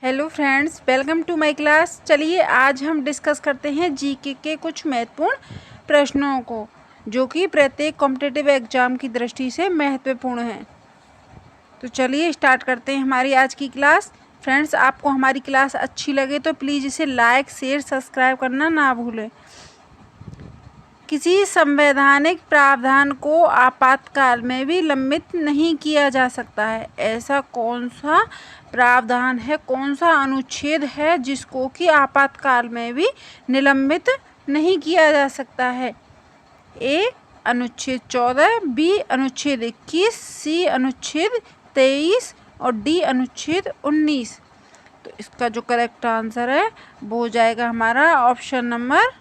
Hello friends, welcome to my class. चलिए आज हम डिस्कस करते हैं जीके के कुछ महत्वपूर्ण प्रश्नों को, जो कि प्रत्येक कॉम्पिटिटिव एग्जाम की दृष्टि से महत्वपूर्ण हैं। तो चलिए स्टार्ट करते हैं हमारी आज की क्लास। फ्रेंड्स, आपको हमारी क्लास अच्छी लगे तो प्लीज़ इसे लाइक, शेयर, सब्सक्राइब करना ना भूलें। किसी संवैधानिक प्रावधान को आपातकाल में भी लंबित नहीं किया जा सकता है। ऐसा कौन सा प्रावधान है, कौन सा अनुच्छेद है जिसको कि आपातकाल में भी निलंबित नहीं किया जा सकता है? ए अनुच्छेद 14, बी अनुच्छेद 21, सी अनुच्छेद 23 और डी अनुच्छेद 19। तो इसका जो करेक्ट आंसर है वो हो जाएगा हमारा ऑप्शन नंबर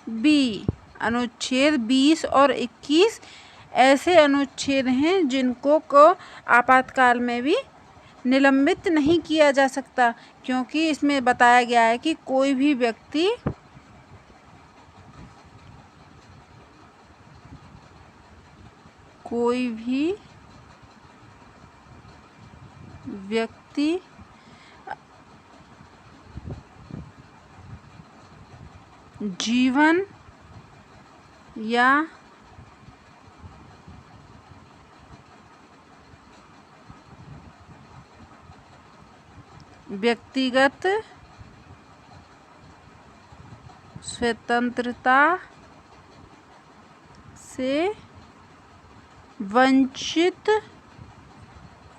बी। अनुच्छेद 20 और 21 ऐसे अनुच्छेद हैं जिनको को आपातकाल में भी निलंबित नहीं किया जा सकता, क्योंकि इसमें बताया गया है कि कोई भी व्यक्ति जीवन या व्यक्तिगत स्वतंत्रता से वंचित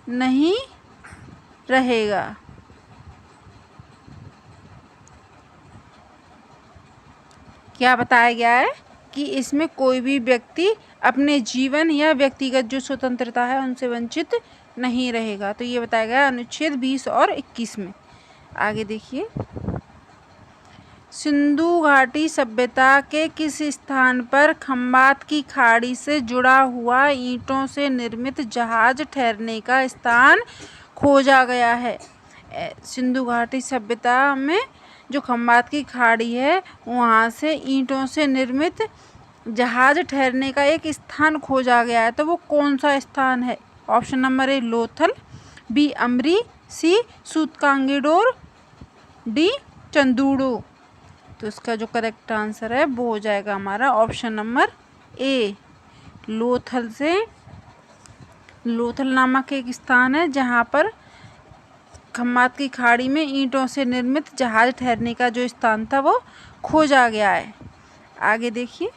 नहीं रहेगा। क्या बताया गया है कि इसमें कोई भी व्यक्ति अपने जीवन या व्यक्तिगत जो स्वतंत्रता है उनसे वंचित नहीं रहेगा। तो ये बताया गया अनुच्छेद 20 और 21 में। आगे देखिए, सिंधु घाटी सभ्यता के किस स्थान पर खंबात की खाड़ी से जुड़ा हुआ ईंटों से निर्मित जहाज ठहरने का स्थान खोजा गया है? सिंधु घाटी सभ्यता में जो खंबात की खाड़ी है वहाँ से ईंटों से निर्मित जहाज ठहरने का एक स्थान खोजा गया है। तो वो कौन सा स्थान है? Option number A Lothal, B Amri, C सूतकांगीडोर, D चंदूड़ो। तो इसका जो करेक्ट आंसर है वो हो जाएगा हमारा ऑप्शन नंबर ए। लोथल नामक एक स्थान है जहाँ पर खंबात की खाड़ी में ईंटों से निर्मित जहाज ठहरने का जो स्थान था वो खोजा गया है। आगे देखिए,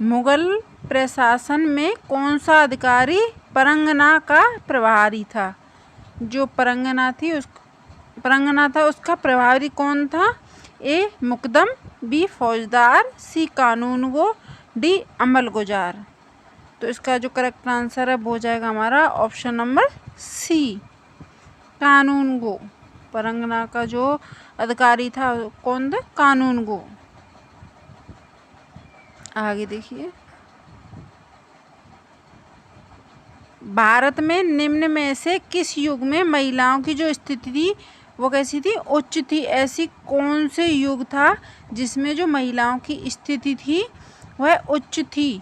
मुगल प्रशासन में कौन सा अधिकारी परंगना का प्रभारी था? जो परंगना था उसका प्रभारी कौन था? ए मुकदम, बी फौजदार, सी कानूनगो, डी अमलगुजार। तो इसका जो करेक्ट आंसर है वो हो जाएगा हमारा ऑप्शन नंबर सी, कानूनगो। परंगना का जो अधिकारी था कौन था? कानूनगो। आगे देखिए, भारत में निम्न में से किस युग में महिलाओं की जो स्थिति थी वो कैसी थी? उच्च थी। ऐसी कौन से युग था जिसमें जो महिलाओं की स्थिति थी वह उच्च थी?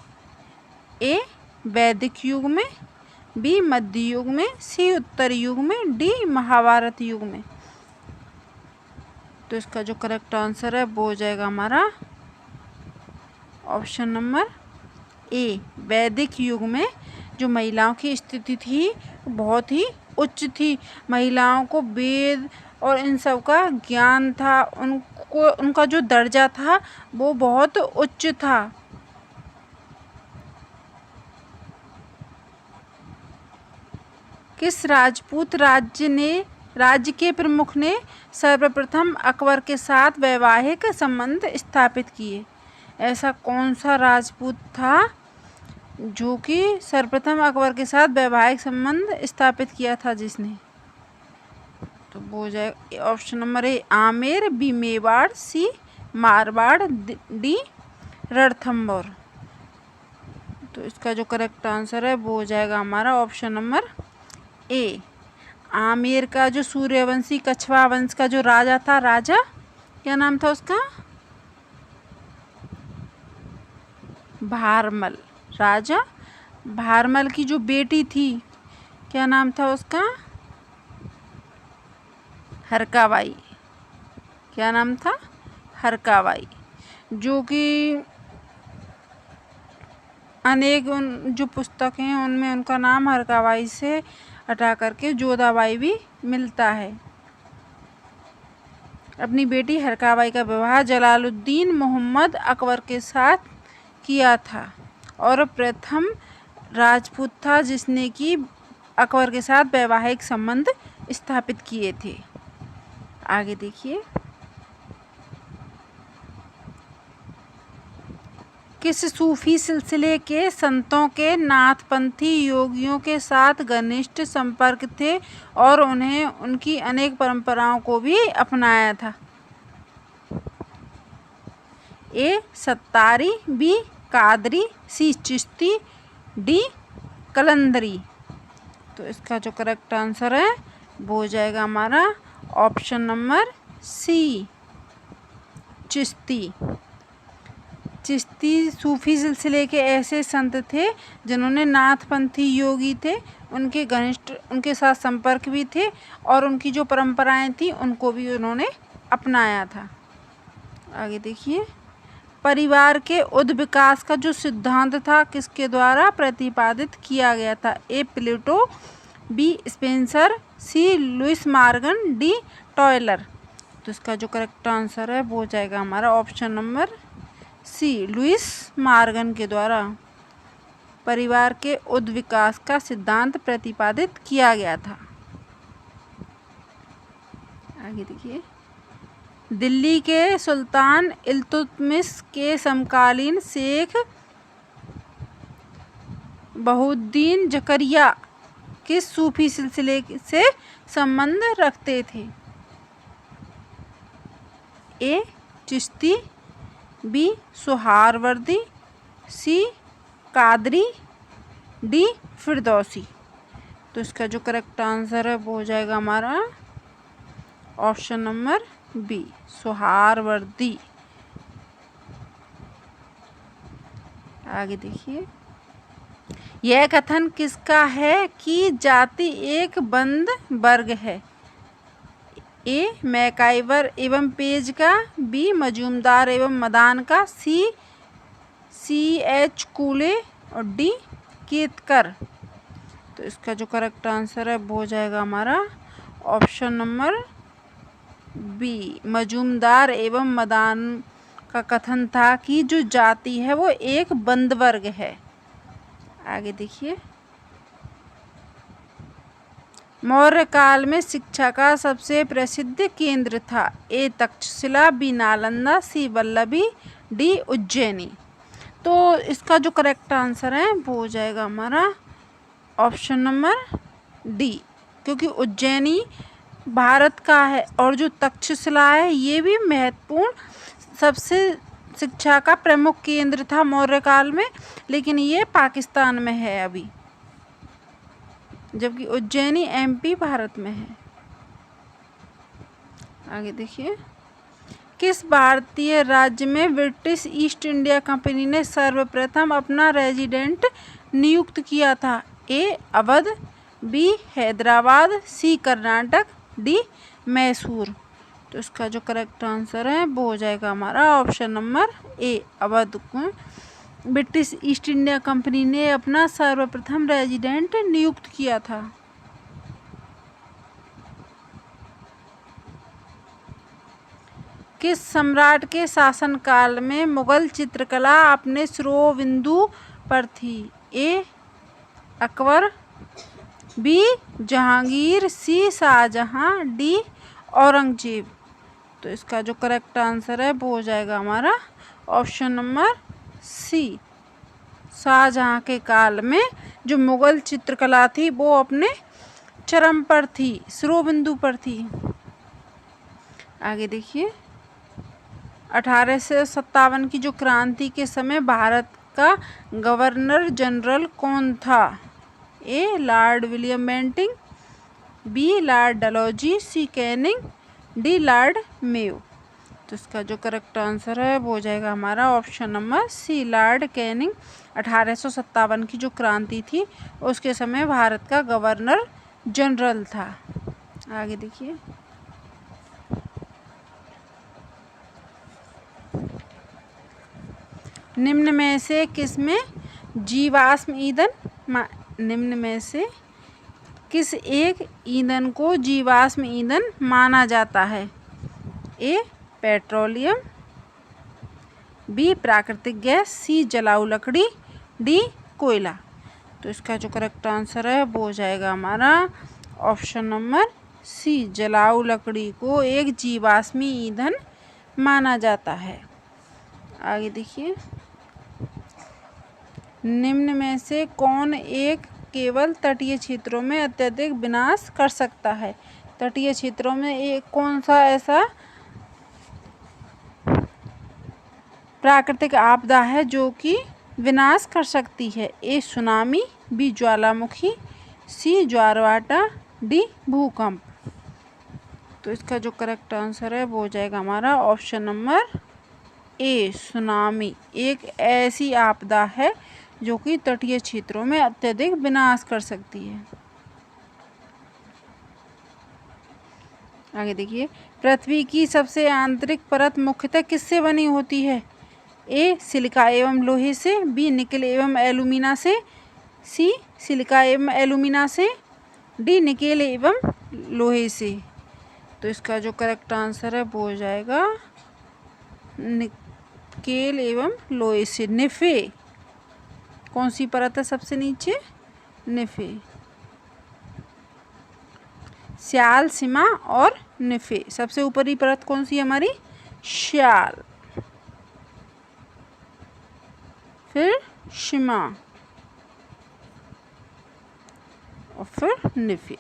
ए वैदिक युग में, बी मध्य युग में, सी उत्तर युग में, डी महाभारत युग में। तो इसका जो करेक्ट आंसर है वो हो जाएगा हमारा ऑप्शन नंबर ए। वैदिक युग में जो महिलाओं की स्थिति थी बहुत ही उच्च थी। महिलाओं को वेद और इन सब का ज्ञान था, उनका जो दर्जा था वो बहुत उच्च था। किस राजपूत राज्य के प्रमुख ने सर्वप्रथम अकबर के साथ वैवाहिक संबंध स्थापित किए? ऐसा कौन सा राजपूत था जो कि सर्वप्रथम अकबर के साथ वैवाहिक संबंध स्थापित किया था जिसने? तो वो हो जाएगा option number A Amer, B Mewar, C Marwar, D Ranthambore. तो इसका जो करेक्ट आंसर है वो हो जाएगा हमारा ऑप्शन नंबर ए। आमेर का जो सूर्यवंशी कछवा वंश का जो राजा था, राजा क्या नाम था उसका? भारमल। राजा भारमल की जो बेटी थी, क्या नाम था उसका? हरकाबाई। क्या नाम था? हरकाबाई। जो कि अनेक जो पुस्तक हैं उनमें उनका नाम हरकाबाई से हटा करके जोधाबाई भी मिलता है। अपनी बेटी हरकाबाई का विवाह जलालुद्दीन मोहम्मद अकबर के साथ किया था और प्रथम राजपूत था जिसने कि अकबर के साथ वैवाहिक संबंध स्थापित किए थे। आगे देखिए, किस सूफी सिलसिले के संतों के नाथपंथी योगियों के साथ घनिष्ठ संपर्क थे और उन्हें उनकी अनेक परंपराओं को भी अपनाया था? ए सत्तारी, बी कादरी, सी चिश्ती, डी कलंदरी। तो इसका जो करेक्ट आंसर है वो हो जाएगा हमारा option number C, Chishti. Chishti सूफी सिलसिले के ऐसे संत थे जिन्होंने नाथपंथी योगी थे, उनके घनिष्ठ उनके साथ संपर्क भी थे और उनकी जो परंपराएं थी उनको भी उन्होंने अपनाया था। आगे देखिए, परिवार के उद्विकास का जो सिद्धांत था किसके द्वारा प्रतिपादित किया गया था? ए प्लेटो, बी स्पेंसर, सी लुइस मॉर्गन, डी टॉयलर। तो इसका जो करेक्ट आंसर है वो हो जाएगा हमारा option number C, Lewis Morgan के द्वारा परिवार के उद्विकास का सिद्धांत प्रतिपादित किया गया था। आगे देखिए, दिल्ली के सुल्तान इल्तुतमिश के समकालीन शेख बहुद्दीन जकरिया किस सूफी सिलसिले से संबंध रखते थे? ए चिश्ती, बी सुहारवर्दी, सी कादरी, डी फिरदौसी। तो इसका जो करेक्ट आंसर है वो हो जाएगा हमारा ऑप्शन नंबर बी, सुहारवर्दी। आगे देखिए, यह कथन किसका है कि जाति एक बंद वर्ग है? ए मैकाइवर एवं पेज का, बी मजूमदार एवं मदान का, सी एच कूले और डी केतकर। तो इसका जो करेक्ट आंसर है वो हो जाएगा हमारा ऑप्शन नंबर बी, मजूमदार एवं मदान का कथन था कि जो जाति है वो एक बंद वर्ग है। आगे देखिए, मौर्य काल में शिक्षा का सबसे प्रसिद्ध केंद्र था? ए तक्षशिला, बी नालंदा, सी वल्लभी, डी उज्जैनी। तो इसका जो करेक्ट आंसर है वो हो जाएगा हमारा ऑप्शन नंबर डी, क्योंकि उज्जैनी भारत का है और जो तक्षशिला है ये भी महत्वपूर्ण सबसे शिक्षा का प्रमुख केंद्र था मौर्य काल में, लेकिन ये पाकिस्तान में है अभी, जबकि उज्जैनी एमपी भारत में है। आगे देखिए, किस भारतीय राज्य में ब्रिटिश ईस्ट इंडिया कंपनी ने सर्वप्रथम अपना रेजिडेंट नियुक्त किया था? ए अवध, बी हैदराबाद, सी कर्नाटक, डी मैसूर। तो इसका जो करेक्ट आंसर है वो हो जाएगा हमारा ऑप्शन नंबर ए, अवध को ब्रिटिश ईस्ट इंडिया कंपनी ने अपना सर्वप्रथम रेजिडेंट नियुक्त किया था। किस सम्राट के शासनकाल में मुगल चित्रकला अपने शिरोबिंदु पर थी? ए अकबर, बी जहांगीर, सी शाहजहां, डी औरंगजेब। तो इसका जो करेक्ट आंसर है वो हो जाएगा हमारा ऑप्शन नंबर सी, शाहजहां के काल में जो मुगल चित्रकला थी वो अपने चरम पर थी, शिरोबिंदु पर थी। आगे देखिए, 1857 की जो क्रांति के समय भारत का गवर्नर जनरल कौन था? A Lord William Bentinck, B Lord Dalhousie, C Canning, D Lord Mayo. तो इसका जो करेक्ट आंसर है वो हो जाएगा हमारा option number C, Lord Canning 1857 की जो क्रांति थी उसके समय भारत का गवर्नर जनरल था। आगे देखिए, निम्न में से किसमें जीवाश्म ईंधन निम्न में से किस एक ईंधन को जीवाश्म ईंधन माना जाता है? ए पेट्रोलियम, बी प्राकृतिक गैस, सी जलाऊ लकड़ी, डी कोयला। तो इसका जो करेक्ट आंसर है वो हो जाएगा हमारा ऑप्शन नंबर सी, जलाऊ लकड़ी को एक जीवाश्मी ईंधन माना जाता है। आगे देखिए, निम्न में से कौन एक केवल तटीय क्षेत्रों में अत्यधिक विनाश कर सकता है? तटीय क्षेत्रों में एक कौन सा ऐसा प्राकृतिक आपदा है जो कि विनाश कर सकती है? ए सुनामी, बी ज्वालामुखी, सी ज्वारभाटा, डी भूकंप। तो इसका जो करेक्ट आंसर है वो हो जाएगा हमारा ऑप्शन नंबर ए, सुनामी एक ऐसी आपदा है जो कि तटीय क्षेत्रों में अत्यधिक विनाश कर सकती है। आगे देखिए, पृथ्वी की सबसे आंतरिक परत मुख्यतः किससे बनी होती है? ए सिलिका एवं लोहे से, बी निकेल एवं एल्यूमिना से, सी सिलिका एवं एल्यूमिना से, डी निकेल एवं लोहे से। तो इसका जो करेक्ट आंसर है वो हो जाएगा निकेल एवं लोहे से। निफे कौन सी परत है सबसे नीचे? निफे, श्याल, सीमा और निफे। सबसे ऊपरी परत कौन सी है हमारी? श्याल, फिर सीमा और फिर निफे।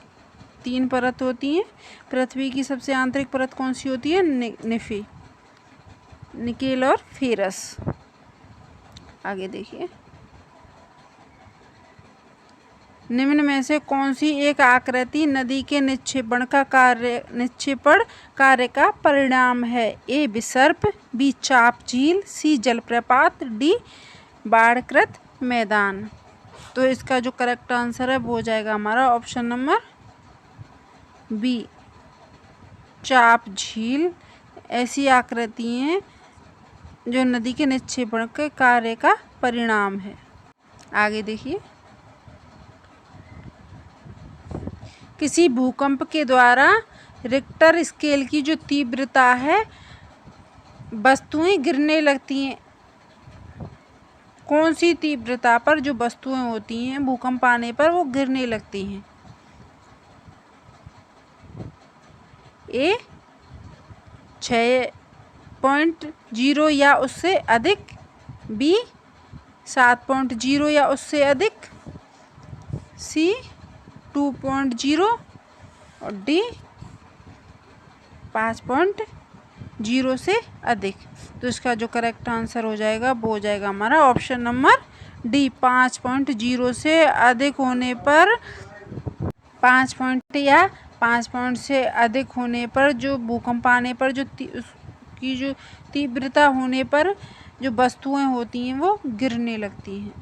3 परत होती हैं। पृथ्वी की सबसे आंतरिक परत कौन सी होती है? निफे, निकेल और फेरस। आगे देखिए, निम्न में से कौन सी एक आकृति नदी के निक्षेपण कार्य का परिणाम है? ए विसर्प, बी चाप झील, सी जलप्रपात, डी बाढ़कृत मैदान। तो इसका जो करेक्ट आंसर है वो हो जाएगा हमारा ऑप्शन नंबर बी, चाप झील ऐसी आकृति हैं जो नदी के निक्षेपण के कार्य का परिणाम है। आगे देखिए, किसी भूकंप के द्वारा रिक्टर स्केल की जो तीव्रता है वस्तुएं गिरने लगती हैं। कौन सी तीव्रता पर जो वस्तुएं होती हैं भूकंप आने पर वो गिरने लगती हैं? ए 6.0 या उससे अधिक, बी 7.0 या उससे अधिक, सी 2.0 और डी 5.0 से अधिक। तो इसका जो करेक्ट आंसर हो जाएगा वो हो जाएगा हमारा ऑप्शन नंबर डी, 5.0 से अधिक होने पर 5 पॉइंट या 5 पॉइंट से अधिक होने पर जो भूकंप आने पर जो उसकी जो तीव्रता होने पर जो वस्तुएं होती हैं वो गिरने लगती हैं।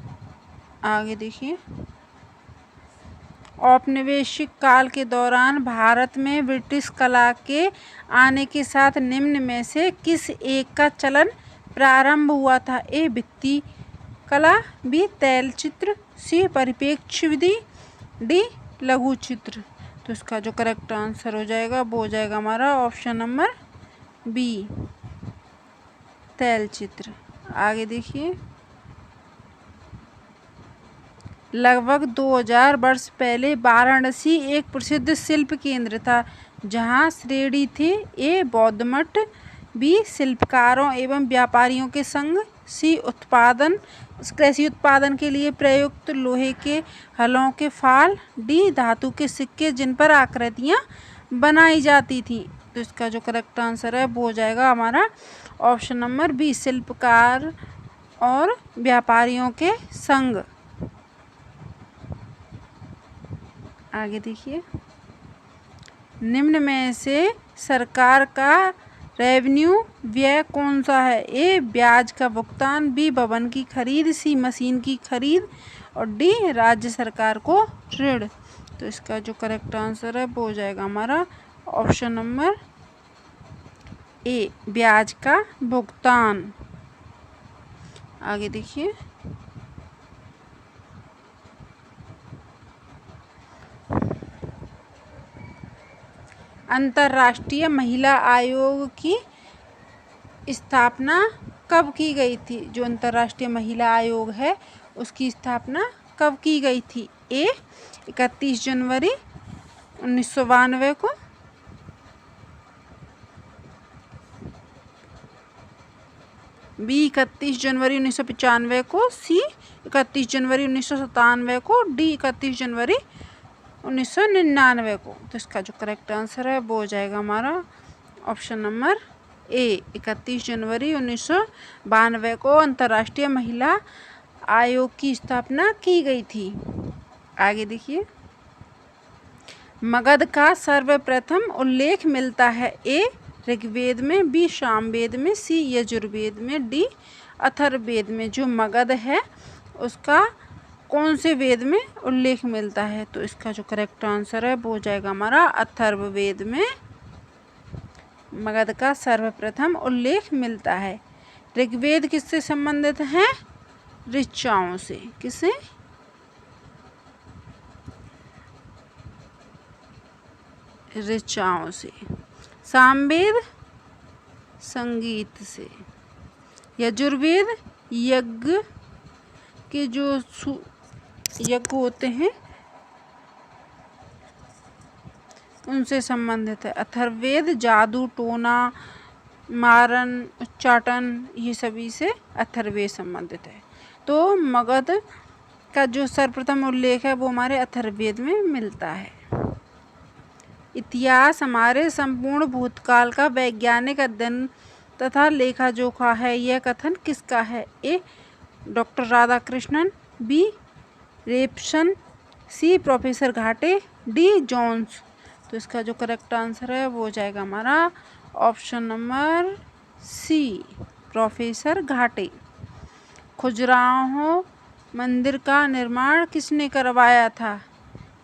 आगे देखिए, औपनिवेशिक काल के दौरान भारत में ब्रिटिश कला के आने के साथ निम्न में से किस एक का चलन प्रारंभ हुआ था? ए भित्ति कला, बी तैलचित्र, सी परिप्रेक्ष्य विधि, डी लघु चित्र। तो इसका जो करेक्ट आंसर हो जाएगा वो हो जाएगा हमारा ऑप्शन नंबर बी, तैलचित्र। आगे देखिए, लगभग 2000 वर्ष पहले वाराणसी एक प्रसिद्ध शिल्प केंद्र था जहां श्रेणी थे ए बौद्ध मठ, बी शिल्पकारों एवं व्यापारियों के संग, सी कृषि उत्पादन के लिए प्रयुक्त लोहे के हलों के फाल, डी धातु के सिक्के जिन पर आकृतियां बनाई जाती थी। तो इसका जो करेक्ट आंसर है वो हो जाएगा हमारा ऑप्शन नंबर बी, शिल्पकार और व्यापारियों के संग। आगे देखिए, निम्न में से सरकार का रेवेन्यू व्यय कौन सा है? ए ब्याज का भुगतान, बी भवन की खरीद, सी मशीन की खरीद और डी राज्य सरकार को ऋण। तो इसका जो करेक्ट आंसर है वो हो जाएगा हमारा ऑप्शन नंबर ए, ब्याज का भुगतान। आगे देखिए, अंतर्राष्ट्रीय महिला आयोग की स्थापना कब की गई थी? जो अंतर्राष्ट्रीय महिला आयोग है उसकी स्थापना कब की गई थी? ए 31 जनवरी 1992 को, बी 31 जनवरी 1995 को, सी 31 जनवरी 1997 को, डी 31 जनवरी 1999 को। तो इसका जो करेक्ट आंसर है वो हो जाएगा हमारा ऑप्शन नंबर ए, 31 जनवरी 1992 को अंतर्राष्ट्रीय महिला आयोग की स्थापना की गई थी। आगे देखिए, मगध का सर्वप्रथम उल्लेख मिलता है? ए ऋग्वेद में, बी सामवेद में, सी यजुर्वेद में, डी अथर्ववेद में। जो मगध है उसका कौन से वेद में उल्लेख मिलता है? तो इसका जो करेक्ट आंसर है वो हो जाएगा हमारा अथर्ववेद में मगध का सर्वप्रथम उल्लेख मिलता है। ऋग्वेद किससे संबंधित है? ऋचाओं से। किससे? ऋचाओं से। सामवेद संगीत से। यजुर्वेद यज्ञ के जो यज्ञ होते हैं उनसे संबंधित है। अथर्ववेद जादू टोना मारन उच्चाटन ये सभी से अथर्ववेद संबंधित है। तो मगध का जो सर्वप्रथम उल्लेख है वो हमारे अथर्ववेद में मिलता है। इतिहास हमारे संपूर्ण भूतकाल का वैज्ञानिक अध्ययन तथा लेखा जोखा है, यह कथन किसका है? ए डॉक्टर राधाकृष्णन, बी रेपसन, सी प्रोफेसर घाटे, डी जोन्स। तो इसका जो करेक्ट आंसर है वो हो जाएगा हमारा ऑप्शन नंबर सी, प्रोफेसर घाटे। खजुराहो मंदिर का निर्माण किसने करवाया था?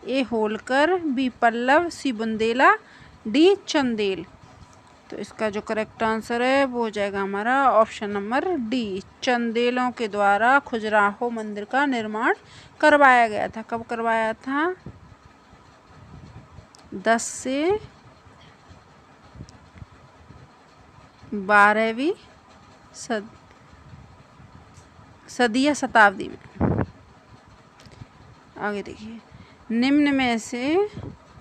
ए होलकर, बी पल्लव, सी बुंदेला, डी चंदेल। तो इसका जो करेक्ट आंसर है वो हो जाएगा हमारा ऑप्शन नंबर डी, चंदेलों के द्वारा खजुराहो मंदिर का निर्माण करवाया गया था। कब करवाया था? 10 से 12वीं सदी या शताब्दी में। आगे देखिए, निम्न में से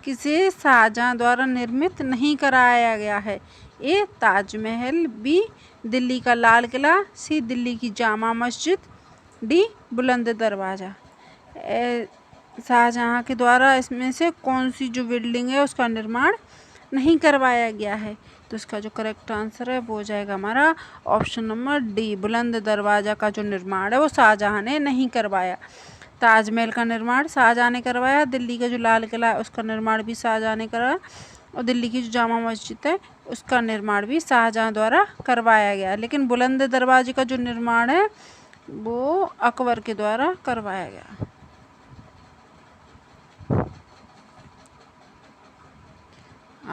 किसे शाहजहां द्वारा निर्मित नहीं कराया गया है? ए ताजमहल, बी दिल्ली का लाल किला, सी दिल्ली की जामा मस्जिद, डी बुलंद दरवाज़ा। शाहजहां के द्वारा इसमें से कौन सी जो बिल्डिंग है उसका निर्माण नहीं करवाया गया है? तो इसका जो करेक्ट आंसर है वो हो जाएगा हमारा ऑप्शन नंबर डी, बुलंद दरवाज़ा का जो निर्माण है वो शाहजहां ने नहीं करवाया। ताजमहल का निर्माण शाहजहां ने करवाया, दिल्ली का जो लाल किला है उसका निर्माण भी शाहजहां ने करवाया और दिल्ली की जो जामा मस्जिद है उसका निर्माण भी शाहजहां द्वारा करवाया गया। लेकिन बुलंद दरवाजे का जो निर्माण है वो अकबर के द्वारा करवाया गया।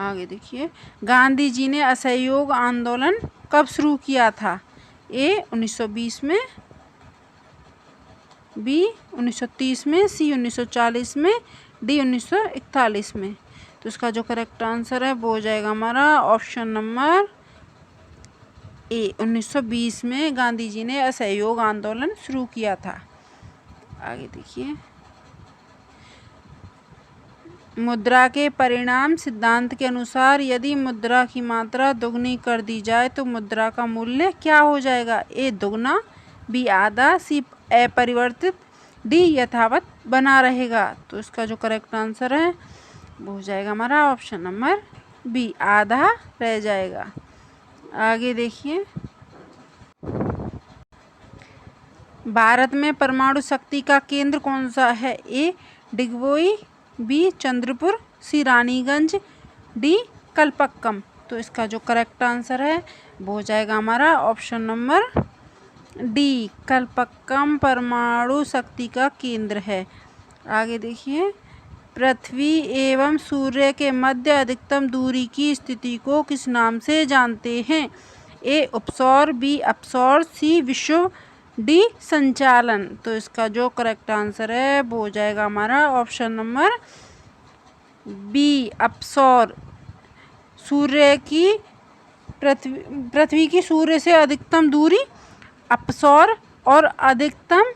आगे देखिए, गांधी जी ने असहयोग आंदोलन कब शुरू किया था? ए 1920 में, बी 1930 में, सी 1940 में, डी 1941 में। तो इसका जो करेक्ट आंसर है वो हो जाएगा हमारा ऑप्शन नंबर ए, 1920 में गांधी जी ने असहयोग आंदोलन शुरू किया था। आगे देखिए, मुद्रा के परिणाम सिद्धांत के अनुसार यदि मुद्रा की मात्रा दोगुनी कर दी जाए तो मुद्रा का मूल्य क्या हो जाएगा? ए दोगुना, बी आधा, सी अपरिवर्तित, डी यथावत बना रहेगा। तो इसका जो करेक्ट आंसर है वो हो जाएगा हमारा ऑप्शन नंबर बी, आधा रह जाएगा। आगे देखिए, भारत में परमाणु शक्ति का केंद्र कौन सा है? ए डिगबोई, बी चंद्रपुर, सी रानीगंज, डी कलपक्कम। तो इसका जो करेक्ट आंसर है वो हो जाएगा हमारा ऑप्शन नंबर डी, कल्पक्कम परमाणु शक्ति का केंद्र है। आगे देखिए, पृथ्वी एवं सूर्य के मध्य अधिकतम दूरी की स्थिति को किस नाम से जानते हैं? ए उपसौर, बी अपसौर, सी विषुव, डी संचालन। तो इसका जो करेक्ट आंसर है वो हो जाएगा हमारा ऑप्शन नंबर बी, अपसौर। सूर्य की पृथ्वी की सूर्य से अधिकतम दूरी अपसौर और अधिकतम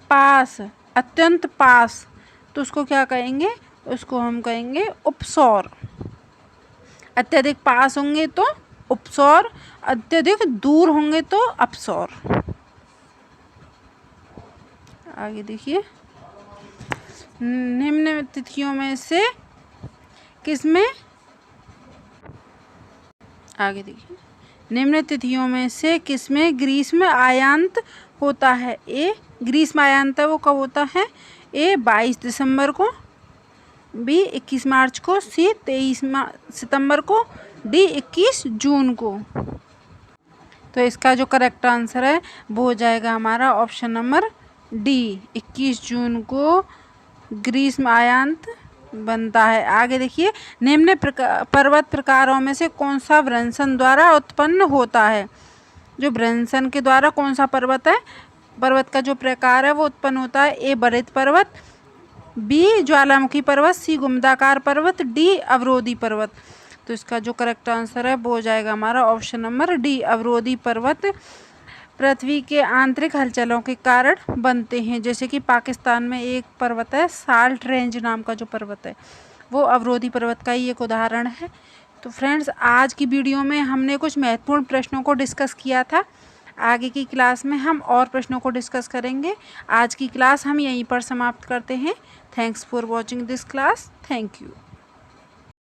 पास, अत्यंत पास, तो उसको क्या कहेंगे? उसको हम कहेंगे उपसौर। अत्यधिक पास होंगे तो उपसौर, अत्यधिक दूर होंगे तो अपसौर। आगे देखिए, निम्न तिथियों में से किसमें, आगे देखिए, निम्न तिथियों में से किसमें ग्रीष्म आयांत होता है? ए ग्रीष्म आयांत है वो कब होता है? ए 22 दिसंबर को, बी 21 मार्च को, सी 23 सितंबर को, डी 21 जून को। तो इसका जो करेक्ट आंसर है वो हो जाएगा हमारा ऑप्शन नंबर डी, 21 जून को ग्रीष्म आयांत बनता है। आगे देखिए, निम्न पर्वत प्रकारों में से कौन सा भ्रंशन द्वारा उत्पन्न होता है? जो भ्रंशन के द्वारा कौन सा पर्वत है, पर्वत का जो प्रकार है वो उत्पन्न होता है? ए बरित पर्वत, बी ज्वालामुखी पर्वत, सी गुम्बदाकार पर्वत, डी अवरोधी पर्वत। तो इसका जो करेक्ट आंसर है वो हो जाएगा हमारा ऑप्शन नंबर डी, अवरोधी पर्वत पृथ्वी के आंतरिक हलचलों के कारण बनते हैं। जैसे कि पाकिस्तान में एक पर्वत है साल्ट रेंज नाम का, जो पर्वत है वो अवरोधी पर्वत का ही एक उदाहरण है। तो फ्रेंड्स, आज की वीडियो में हमने कुछ महत्वपूर्ण प्रश्नों को डिस्कस किया था। आगे की क्लास में हम और प्रश्नों को डिस्कस करेंगे। आज की क्लास हम यहीं पर समाप्त करते हैं। Thanks for watching this class. Thank you.